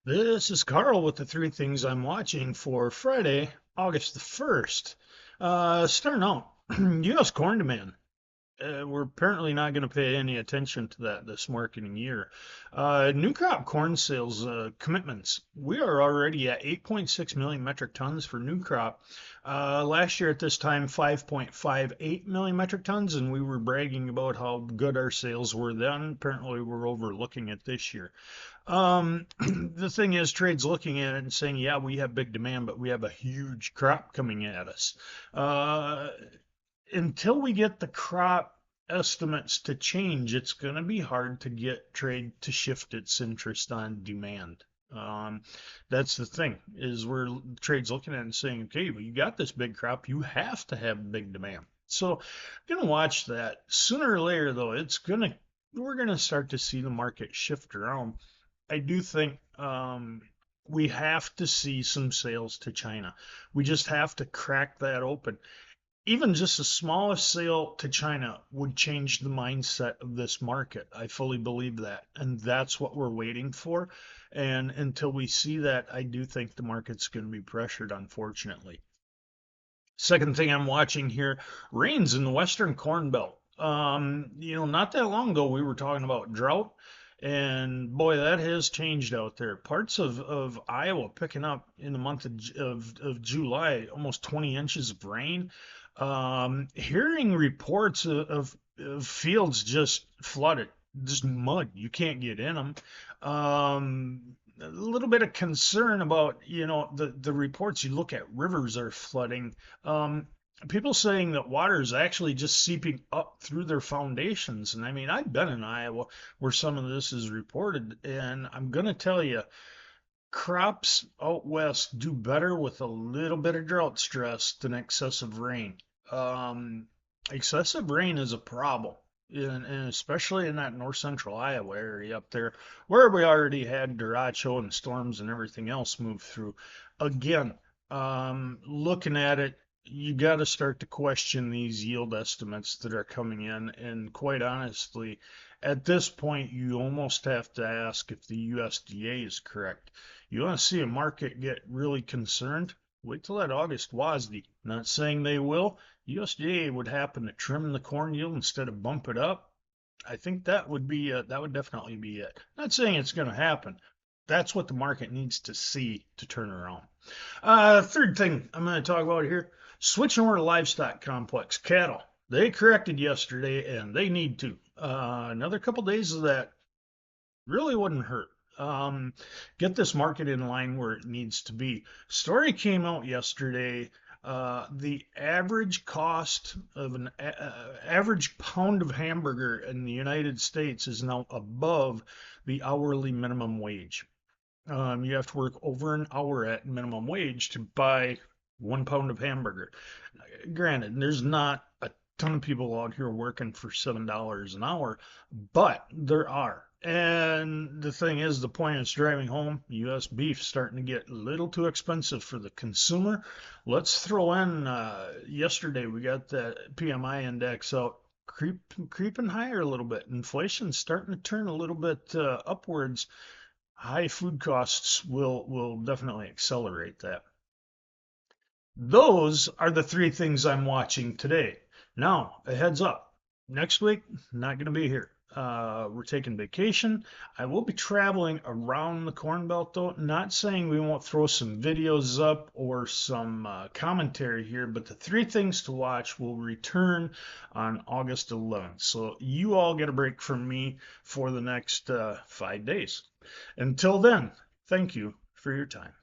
This is Carl with the three things I'm watching for Friday, August the 1st. Starting out, U.S. corn demand. We're apparently not going to pay any attention to that this marketing year. New crop corn sales commitments. We are already at 8.6 million metric tons for new crop. Last year at this time, 5.58 million metric tons, and we were bragging about how good our sales were then. Apparently, we're overlooking it this year. The thing is, trade's looking at it and saying, yeah, we have big demand, but we have a huge crop coming at us. Uh, until we get the crop estimates to change, it's going to be hard to get trade to shift its interest on demand. Um, that's the thing is where trade's looking at it and saying, okay, well, you got this big crop, you have to have big demand. So I'm gonna watch that. Sooner or later, though, we're gonna start to see the market shift around. I do think we have to see some sales to China. We just have to crack that open. Even just the smallest sale to China would change the mindset of this market. I fully believe that. And that's what we're waiting for. And until we see that, I do think the market's going to be pressured, unfortunately. Second thing I'm watching here, rains in the Western Corn Belt. Not that long ago we were talking about drought, and boy, that has changed out there. Parts of Iowa picking up in the month of July, almost 20 inches of rain. Hearing reports of fields just flooded, just mud. You can't get in them. A little bit of concern about, the reports you look at, rivers are flooding. People saying that water is actually just seeping up through their foundations. And I mean, I've been in Iowa where some of this is reported, and I'm going to tell you, crops out west do better with a little bit of drought stress than excessive rain. Um, Excessive rain is a problem, and especially in that north central Iowa area up there, where we already had derecho and storms and everything else move through. Again, looking at it, you got to start to question these yield estimates that are coming in. And quite honestly, at this point, you almost have to ask if the USDA is correct. You want to see a market get really concerned? Wait till that August WASDE. Not saying they will. USDA would happen to trim the corn yield instead of bump it up. I think that would definitely be it. Not saying it's going to happen. That's what the market needs to see to turn around. Third thing I'm going to talk about here, switching over to livestock complex, cattle. They corrected yesterday and they need to. Another couple days of that really wouldn't hurt. Get this market in line where it needs to be. Story came out yesterday. The average cost of an average pound of hamburger in the United States is now above the hourly minimum wage. You have to work over an hour at minimum wage to buy 1 pound of hamburger. Granted, there's not a ton of people out here working for $7 an hour, but there are. And the thing is, the point is driving home, U.S. beef starting to get a little too expensive for the consumer. Let's throw in, yesterday we got that PMI index out, creeping higher a little bit. Inflation's starting to turn a little bit upwards. High food costs will definitely accelerate that. Those are the three things I'm watching today. Now, a heads up. Next week, not going to be here. We're taking vacation. I will be traveling around the Corn Belt, though. Not saying we won't throw some videos up or some commentary here, but the three things to watch will return on August 11th. So you all get a break from me for the next 5 days. Until then, thank you for your time.